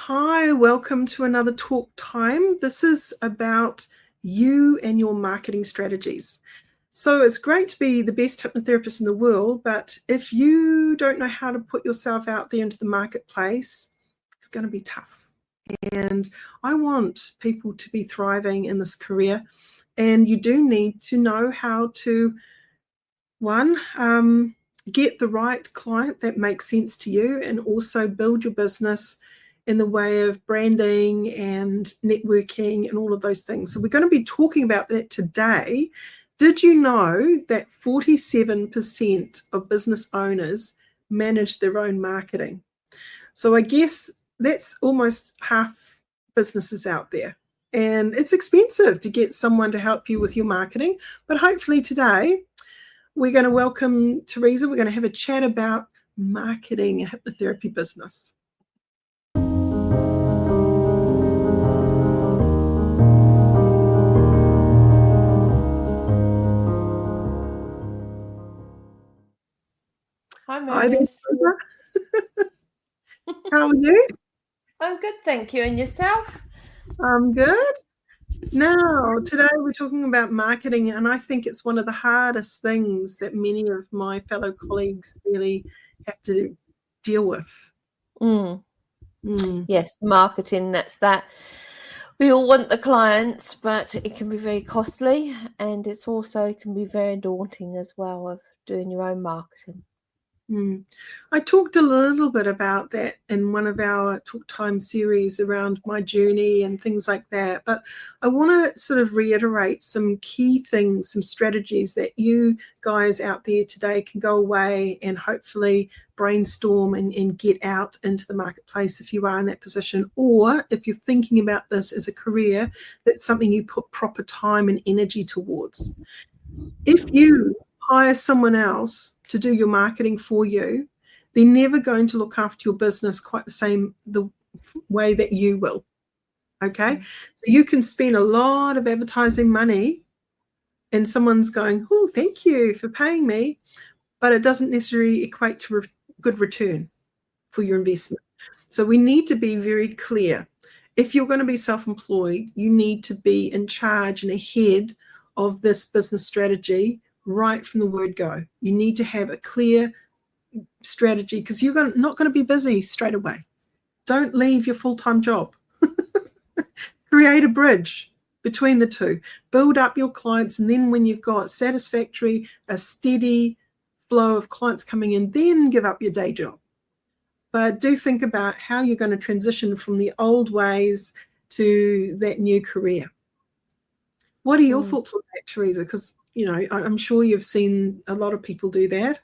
Hi, welcome to another talk time. This is about you and your marketing strategies. So it's great to be the best hypnotherapist in the world, but if you don't know how to put yourself out there into the marketplace, it's going to be tough. And I want people to be thriving in this career, and you do need to know how to, get the right client that makes sense to you, and also build your business in the way of branding and networking and all of those things. So we're going to be talking about that today. Did you know that 47% of business owners manage their own marketing? So I guess that's almost half businesses out there. And it's expensive to get someone to help you with your marketing. But hopefully today we're going to welcome Teresa. We're going to have a chat about marketing a hypnotherapy business. Hi, Meredith. How are you? I'm good, thank you. And yourself? I'm good. Now, today we're talking about marketing, and I think it's one of the hardest things that many of my fellow colleagues really have to deal with. Yes, marketing, that's that. We all want the clients, but it can be very costly, and it can be very daunting as well of doing your own marketing. I talked a little bit about that in one of our talk time series around my journey and things like that, but I want to sort of reiterate some key things, some strategies that you guys out there today can go away and hopefully brainstorm and get out into the marketplace if you are in that position, or if you're thinking about this as a career, that's something you put proper time and energy towards. If you hire someone else to do your marketing for you, they're never going to look after your business quite the way that you will. Okay? So you can spend a lot of advertising money and someone's going, oh, thank you for paying me, but it doesn't necessarily equate to good return for your investment. So we need to be very clear. If you're going to be self-employed, you need to be in charge and ahead of this business strategy right from the word go. You need to have a clear strategy because you're not going to be busy straight away. Don't leave your full-time job. Create a bridge between the two. Build up your clients, and then when you've got satisfactory, a steady flow of clients coming in, then give up your day job. But do think about how you're going to transition from the old ways to that new career. What are your thoughts on that, Teresa? Because I'm sure you've seen a lot of people do that.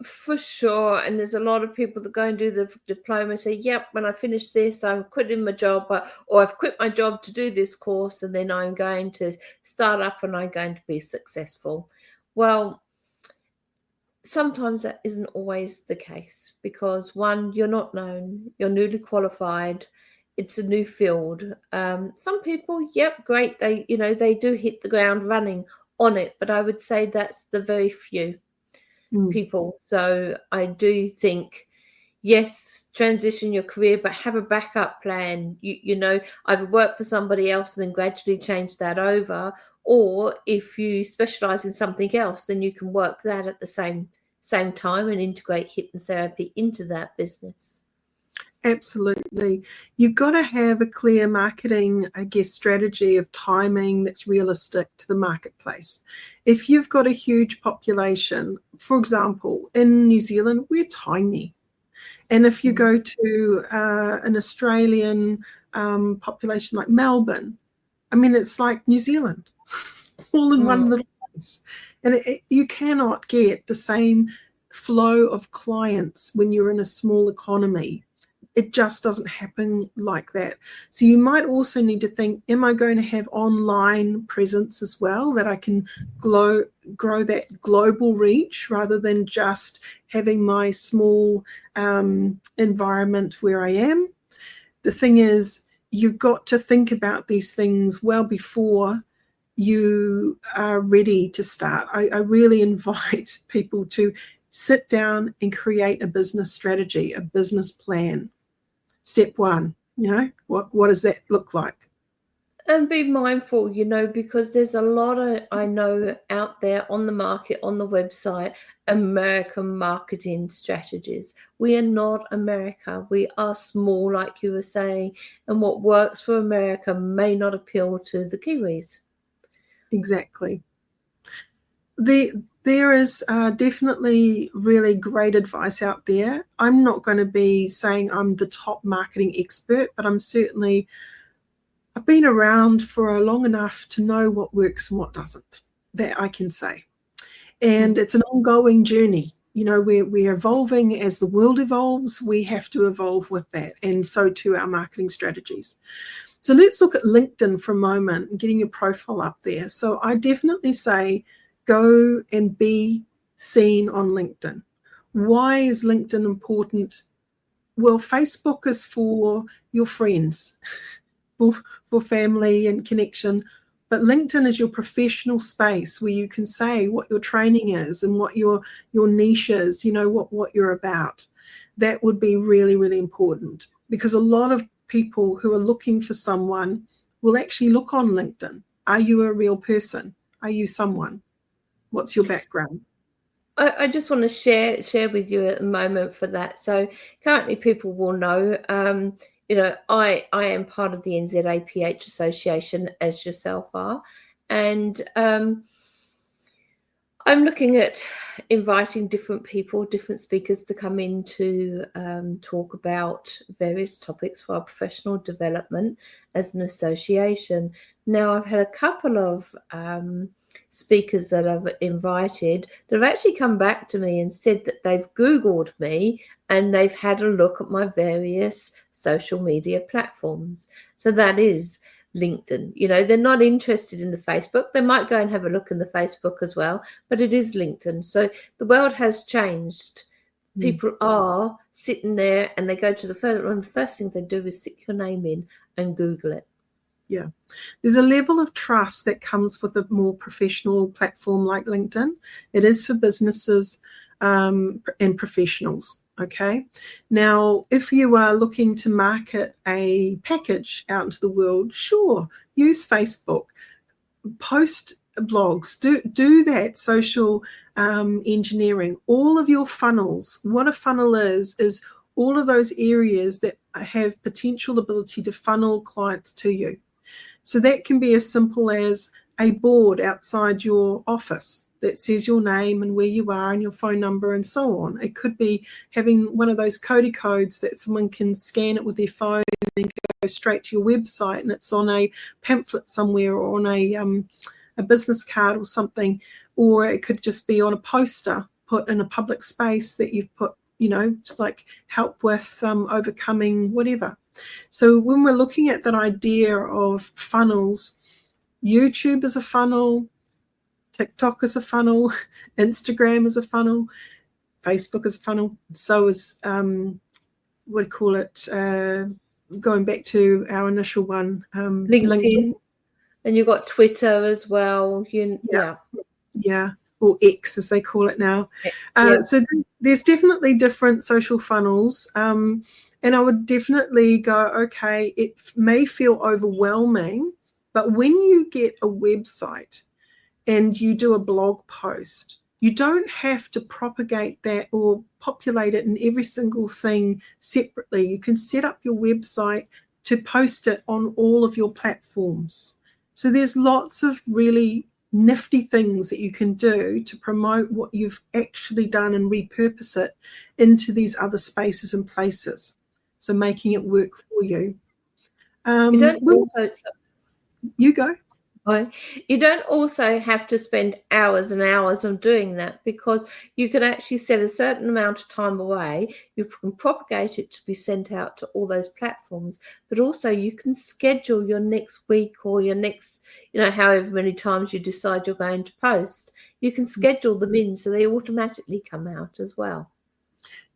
For sure. And there's a lot of people that go and do the diploma and say, yep, when I finish this, I'm quitting my job, or I've quit my job to do this course, and then I'm going to start up and I'm going to be successful. Well, sometimes that isn't always the case because, one, you're not known, you're newly qualified, it's a new field. Some people, yep, great, they do hit the ground running on it, but I would say that's the very few people. So I do think, yes, transition your career, but have a backup plan. Either work for somebody else and then gradually change that over, or if you specialize in something else, then you can work that at the same time and integrate hypnotherapy into that business. Absolutely. You've got to have a clear marketing, strategy of timing that's realistic to the marketplace. If you've got a huge population, for example, in New Zealand, we're tiny. And if you go to an Australian population like Melbourne, it's like New Zealand, all in one little place. And you cannot get the same flow of clients when you're in a small economy. It just doesn't happen like that. So you might also need to think, am I going to have online presence as well, that I can grow that global reach rather than just having my small environment where I am? The thing is, you've got to think about these things well before you are ready to start. I really invite people to sit down and create a business strategy, a business plan. Step one, What does that look like? And be mindful, because there's a lot of, I know, out there on the market, on the website, American marketing strategies. We are not America. We are small, like you were saying, and what works for America may not appeal to the Kiwis. Exactly. There is definitely really great advice out there. I'm not going to be saying I'm the top marketing expert, but I've been around for long enough to know what works and what doesn't. That I can say. And it's an ongoing journey. We're evolving as the world evolves. We have to evolve with that, and so too our marketing strategies. So let's look at LinkedIn for a moment and getting your profile up there. So I definitely say go and be seen on LinkedIn. Why is LinkedIn important? Well, Facebook is for your friends, for family and connection. But LinkedIn is your professional space where you can say what your training is and what your niche is, what you're about. That would be really, really important, because a lot of people who are looking for someone will actually look on LinkedIn. Are you a real person? Are you someone? What's your background? I just want to share with you at the moment for that. So currently people will know, I am part of the NZAPH Association, as yourself are. And I'm looking at inviting different people, different speakers to come in to talk about various topics for our professional development as an association. Now, I've had a couple of speakers that I've invited that have actually come back to me and said that they've Googled me and they've had a look at my various social media platforms. So that is LinkedIn. They're not interested in the Facebook. They might go and have a look in the Facebook as well, but it is LinkedIn. So the world has changed. People are sitting there and they go to one of the first things they do is stick your name in and Google it. Yeah. There's a level of trust that comes with a more professional platform like LinkedIn. It is for businesses and professionals. Okay. Now, if you are looking to market a package out into the world, sure, use Facebook, post blogs, do that social engineering. All of your funnels. What a funnel is all of those areas that have potential ability to funnel clients to you. So that can be as simple as a board outside your office that says your name and where you are and your phone number and so on. It could be having one of those Cody codes that someone can scan it with their phone and go straight to your website, and it's on a pamphlet somewhere or on a business card or something. Or it could just be on a poster put in a public space that you've put, just like help with overcoming whatever. So when we're looking at that idea of funnels, YouTube is a funnel, TikTok is a funnel, Instagram is a funnel, Facebook is a funnel. So is, going back to our initial one, LinkedIn. And you've got Twitter as well. Yeah. Or X as they call it now. So there's definitely different social funnels. And I would definitely go, okay, it may feel overwhelming, but when you get a website and you do a blog post, you don't have to propagate that or populate it in every single thing separately. You can set up your website to post it on all of your platforms. So there's lots of really nifty things that you can do to promote what you've actually done and repurpose it into these other spaces and places. So making it work for you. You go. You don't also have to spend hours and hours on doing that, because you can actually set a certain amount of time away. You can propagate it to be sent out to all those platforms, but also you can schedule your next week or your next, however many times you decide you're going to post. You can schedule them in so they automatically come out as well.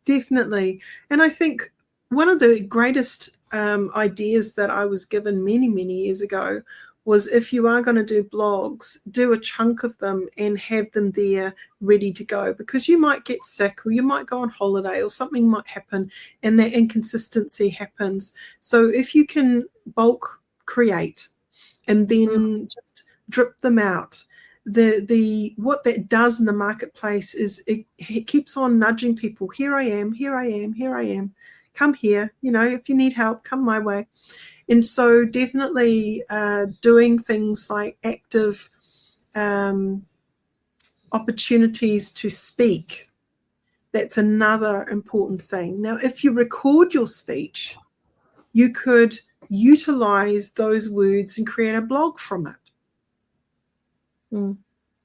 Definitely. And I think one of the greatest ideas that I was given many, many years ago was, if you are going to do blogs, do a chunk of them and have them there ready to go, because you might get sick or you might go on holiday or something might happen and that inconsistency happens. So if you can bulk create and then just drip them out, the what that does in the marketplace is it keeps on nudging people. Here I am, here I am, here I am. Come here, if you need help, come my way. And so definitely doing things like active opportunities to speak, that's another important thing. Now, if you record your speech, you could utilize those words and create a blog from it.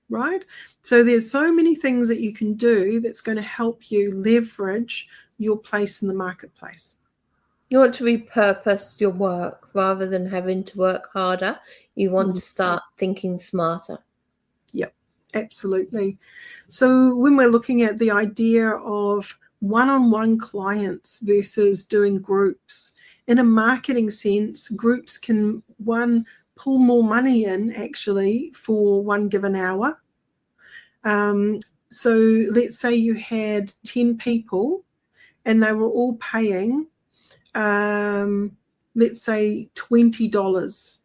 Right? So there's so many things that you can do that's going to help you leverage your place in the marketplace. You want to repurpose your work rather than having to work harder. You want to start thinking smarter. Yep, absolutely. So when we're looking at the idea of one-on-one clients versus doing groups, in a marketing sense, groups can, pull more money in actually for one given hour. So let's say you had 10 people and they were all paying let's say $20,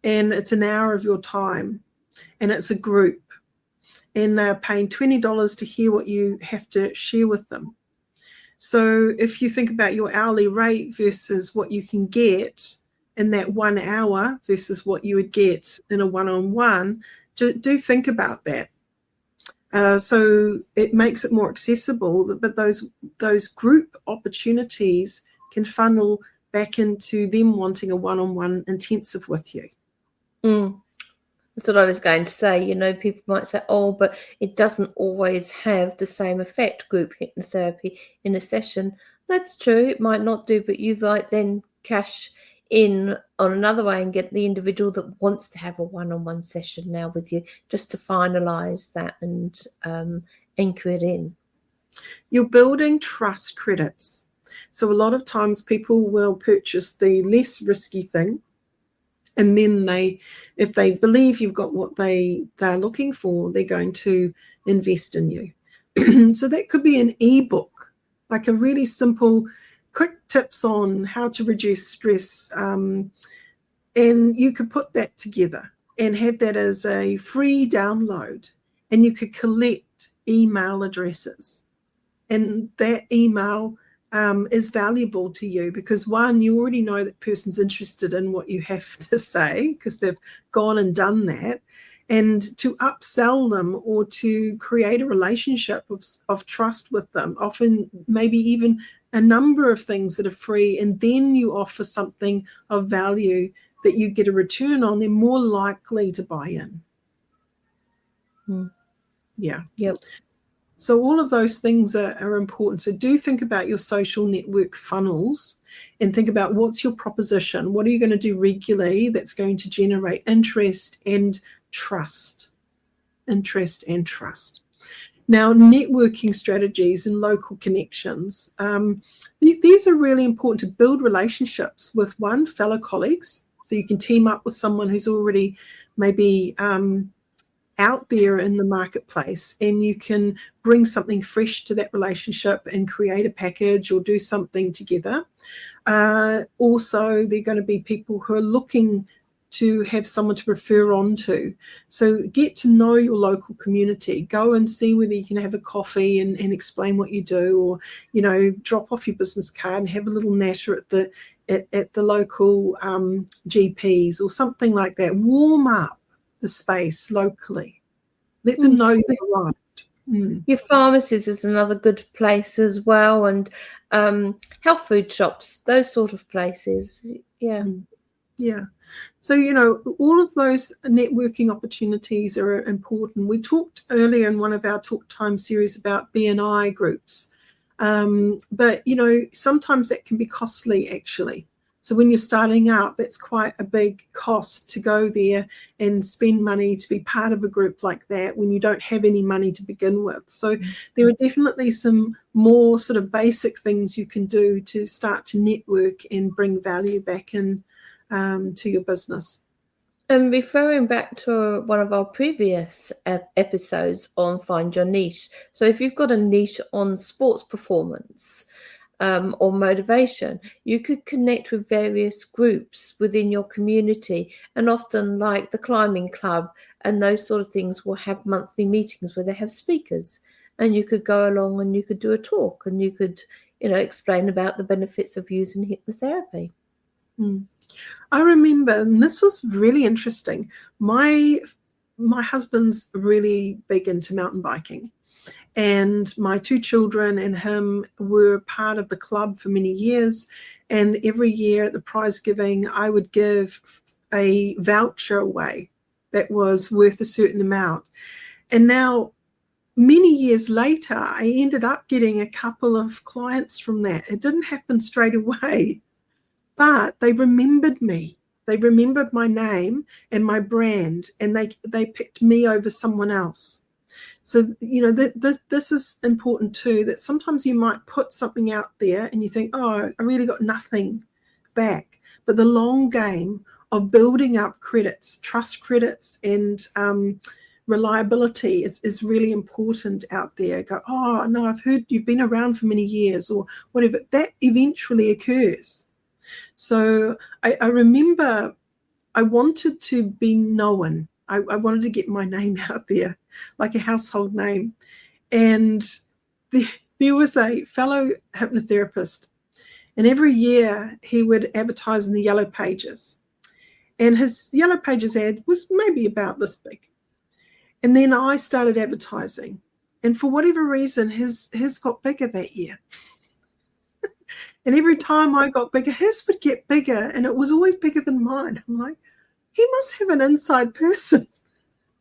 and it's an hour of your time, and it's a group, and they're paying $20 to hear what you have to share with them. So if you think about your hourly rate versus what you can get in that 1 hour versus what you would get in a one-on-one, do think about that. So it makes it more accessible, but those group opportunities can funnel back into them wanting a one-on-one intensive with you. That's what I was going to say. People might say, oh, but it doesn't always have the same effect, group hypnotherapy in a session. That's true. It might not do, but you might then cash in on another way and get the individual that wants to have a one-on-one session now with you, just to finalize that and anchor it in. You're building trust credits. So a lot of times people will purchase the less risky thing, and then if they believe you've got what they're looking for, they're going to invest in you. So that could be an ebook, like a really simple, quick tips on how to reduce stress. And you could put that together and have that as a free download, and you could collect email addresses. And that email is valuable to you because, one, you already know that person's interested in what you have to say because they've gone and done that. And to upsell them or to create a relationship of trust with them, often maybe even a number of things that are free, and then you offer something of value that you get a return on, they're more likely to buy in. Yeah. Yep. So all of those things are important. So do think about your social network funnels and think about what's your proposition. What are you going to do regularly that's going to generate interest and trust? Interest and trust. Now, networking strategies and local connections. These are really important to build relationships with fellow colleagues. So you can team up with someone who's already maybe out there in the marketplace, and you can bring something fresh to that relationship and create a package or do something together. Also, there are going to be people who are looking to have someone to refer on to. So get to know your local community. Go and see whether you can have a coffee and explain what you do, or drop off your business card and have a little natter at the local GPs or something like that. Warm up the space locally. Let them know you've arrived. Your pharmacies is another good place as well, and health food shops, those sort of places. Yeah. So, all of those networking opportunities are important. We talked earlier in one of our Talk Time series about BNI groups. But, sometimes that can be costly, actually. So when you're starting out, that's quite a big cost to go there and spend money to be part of a group like that when you don't have any money to begin with. So there are definitely some more sort of basic things you can do to start to network and bring value back in to your business. And referring back to one of our previous episodes on Find Your Niche. So if you've got a niche on sports performance or motivation, you could connect with various groups within your community. And often, like the climbing club and those sort of things, will have monthly meetings where they have speakers. And you could go along and you could do a talk and you could, explain about the benefits of using hypnotherapy. Mm. I remember, and this was really interesting. My husband's really big into mountain biking, and my two children and him were part of the club for many years. And every year at the prize giving, I would give a voucher away that was worth a certain amount. And now, many years later, I ended up getting a couple of clients from that. It didn't happen straight away, but they remembered me. They remembered my name and my brand, and they picked me over someone else. So, this is important too, that sometimes you might put something out there and you think, oh, I really got nothing back. But the long game of building up credits, trust credits, and reliability is really important out there. Go, oh, no, I've heard you've been around for many years or whatever. That eventually occurs. So I remember I wanted to be known. I wanted to get my name out there, like a household name. And there was a fellow hypnotherapist, and every year he would advertise in the Yellow Pages. And his Yellow Pages ad was maybe about this big. And then I started advertising. And for whatever reason, his got bigger that year. And every time I got bigger, his would get bigger, and it was always bigger than mine. I'm like, he must have an inside person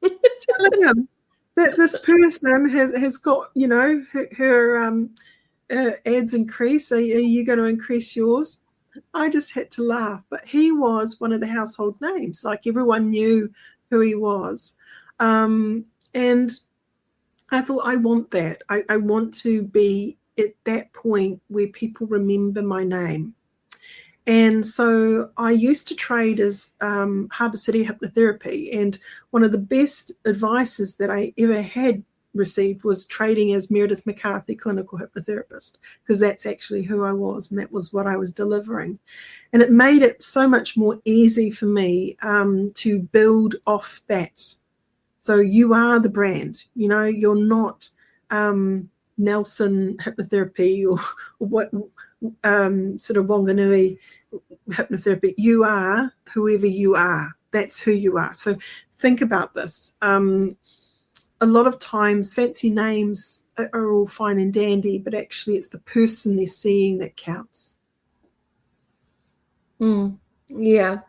telling him that this person has got, her ads increase. Are you going to increase yours? I just had to laugh. But he was one of the household names. Like, everyone knew who he was. And I thought, I want that. I want to be at that point where people remember my name. And so I used to trade as Harbour City Hypnotherapy, and one of the best advices that I ever had received was trading as Meredith McCarthy Clinical Hypnotherapist, because that's actually who I was and that was what I was delivering. And it made it so much more easy for me to build off that. So you are the brand, you're not Nelson Hypnotherapy or what sort of Wanganui Hypnotherapy. You are whoever you are. That's who you are. So think about this. A lot of times fancy names are all fine and dandy, but actually it's the person they're seeing that counts. Yeah.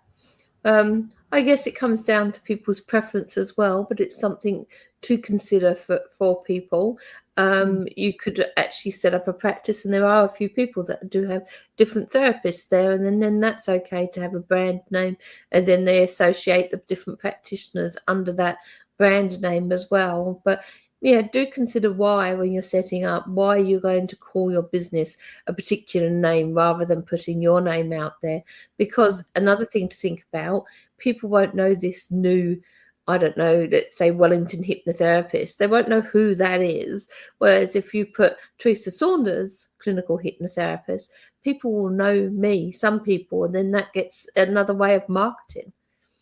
I guess it comes down to people's preference as well, but it's something to consider for people. You could actually set up a practice, and there are a few people that do have different therapists there, and then that's okay to have a brand name, and then they associate the different practitioners under that brand name as well. But yeah, do consider why, when you're setting up, why you're going to call your business a particular name rather than putting your name out there. Because another thing to think about, people won't know this new, I don't know, let's say Wellington hypnotherapist. They won't know who that is. Whereas if you put Teresa Saunders, clinical hypnotherapist, people will know me, some people, and then that gets another way of marketing.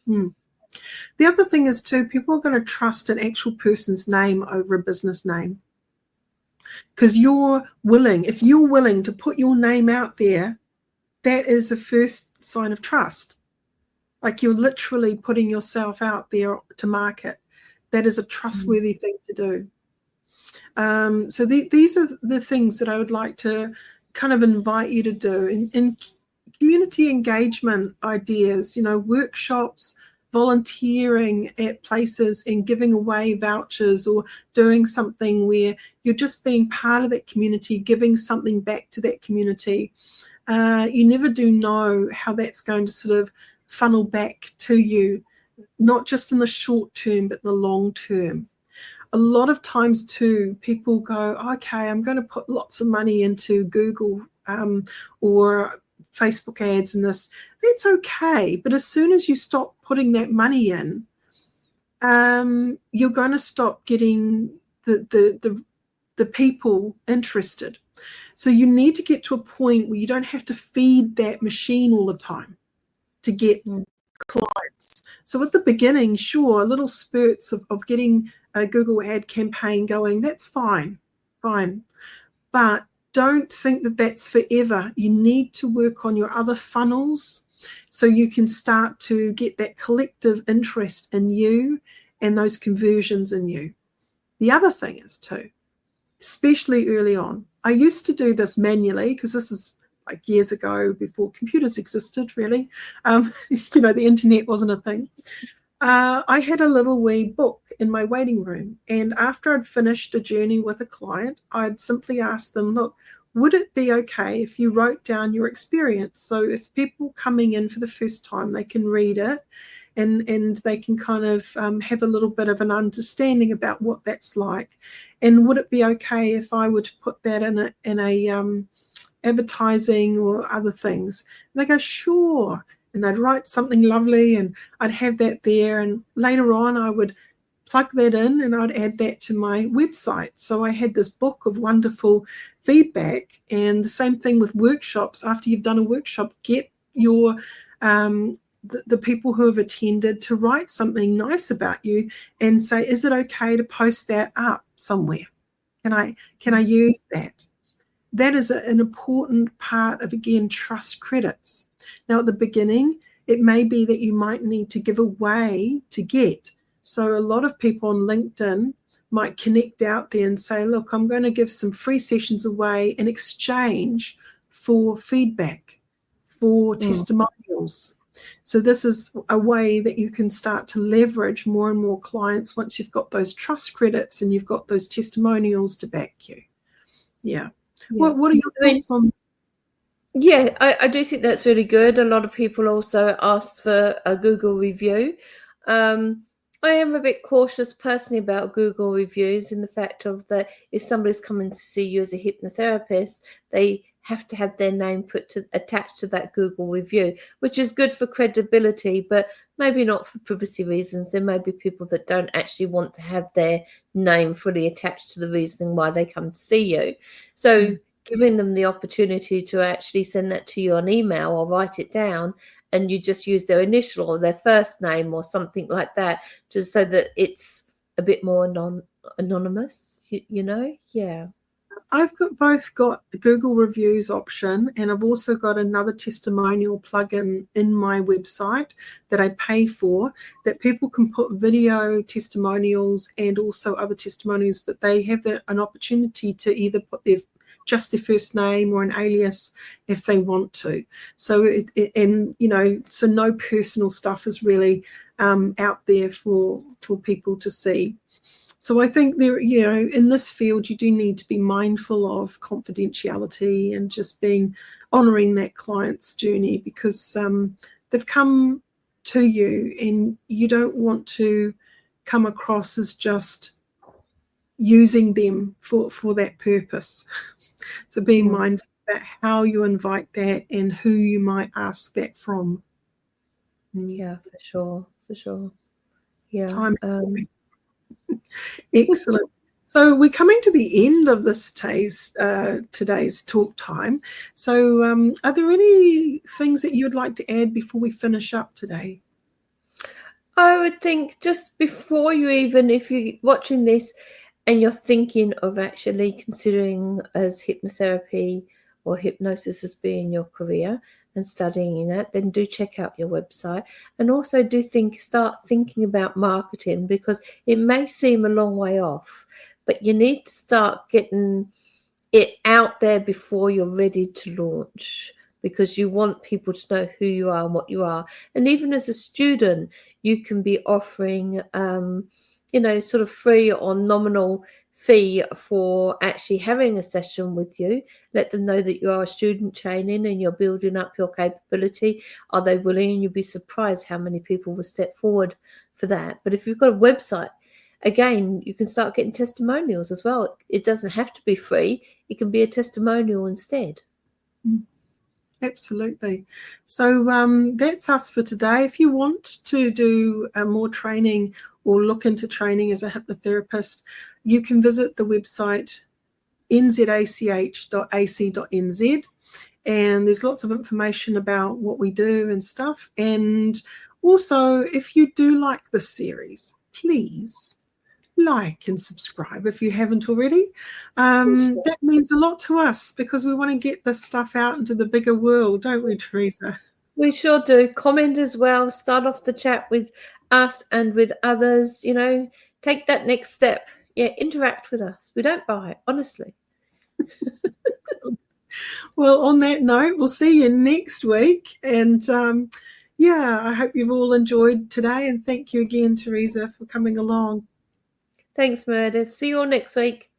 The other thing is too, people are going to trust an actual person's name over a business name. Because if you're willing to put your name out there, that is the first sign of trust. Like, you're literally putting yourself out there to market. That is a trustworthy thing to do. So these are the things that I would like to kind of invite you to do. In community engagement ideas, workshops, volunteering at places and giving away vouchers, or doing something where you're just being part of that community, giving something back to that community. You never do know how that's going to sort of funnel back to you, not just in the short term, but the long term. A lot of times too, people go, okay, I'm going to put lots of money into Google or Facebook ads and this. That's okay. But as soon as you stop putting that money in, you're going to stop getting the people interested. So you need to get to a point where you don't have to feed that machine all the time to get clients. So at the beginning, sure, little spurts of getting a Google ad campaign going, that's fine. But don't think that that's forever. You need to work on your other funnels so you can start to get that collective interest in you and those conversions in you. The other thing is too, especially early on, I used to do this manually because this is like years ago before computers existed, really. The internet wasn't a thing. I had a little wee book in my waiting room, and after I'd finished a journey with a client, I'd simply ask them, look, would it be okay if you wrote down your experience? So if people coming in for the first time, they can read it and they can kind of have a little bit of an understanding about what that's like. And would it be okay if I were to put that in a advertising or other things? And they go, sure. And they'd write something lovely and I'd have that there. And later on, I would plug that in and I'd add that to my website. So I had this book of wonderful feedback. And the same thing with workshops. After you've done a workshop, get your the people who have attended to write something nice about you and say, is it okay to post that up somewhere? Can I use that? That is an important part of, again, trust credits. Now, at the beginning, it may be that you might need to give away to get. So a lot of people on LinkedIn might connect out there and say, look, I'm going to give some free sessions away in exchange for feedback, for testimonials. So this is a way that you can start to leverage more and more clients once you've got those trust credits and you've got those testimonials to back you. Yeah. What are your thoughts on? Yeah, I do think that's really good. A lot of people also asked for a Google review. I am a bit cautious personally about Google reviews in the fact of that if somebody's coming to see you as a hypnotherapist, they have to have their name attached to that Google review, which is good for credibility, but maybe not for privacy reasons. There may be people that don't actually want to have their name fully attached to the reason why they come to see you. So giving them the opportunity to actually send that to you on email or write it down, and you just use their initial or their first name or something like that, just so that it's a bit more anonymous, you know? Yeah. I've both got the Google reviews option, and I've also got another testimonial plugin in my website that I pay for, that people can put video testimonials and also other testimonials, but they have an opportunity to either put just their first name or an alias if they want to. So so no personal stuff is really out there for people to see. So I think in this field, you do need to be mindful of confidentiality and just honouring that client's journey, because they've come to you and you don't want to come across as just using them for that purpose. So being mindful about how you invite that and who you might ask that from. Yeah, for sure. Yeah. Excellent. So we're coming to the end of this today's talk time. So are there any things that you'd like to add before we finish up today? I would think just before if you're watching this and you're thinking of actually considering as hypnotherapy or hypnosis as being your career and studying that, then do check out your website, and also start thinking about marketing, because it may seem a long way off, but you need to start getting it out there before you're ready to launch, because you want people to know who you are and what you are. And even as a student, you can be offering sort of free or nominal fee for actually having a session with you. Let them know that you are a student training and you're building up your capability. Are they willing? And you'll be surprised how many people will step forward for that. But if you've got a website, again, you can start getting testimonials as well. It doesn't have to be free. It can be a testimonial instead. Absolutely. So that's us for today. If you want to do more training or look into training as a hypnotherapist, you can visit the website nzach.ac.nz, and there's lots of information about what we do and stuff. And also, if you do like this series, please like and subscribe if you haven't already. That means a lot to us because we want to get this stuff out into the bigger world, don't we, Teresa? We sure do. Comment as well. Start off the chat with us and with others. Take that next step. Yeah, interact with us. We don't buy it, honestly. Well, on that note, we'll see you next week. And I hope you've all enjoyed today. And thank you again, Teresa, for coming along. Thanks, Meredith. See you all next week.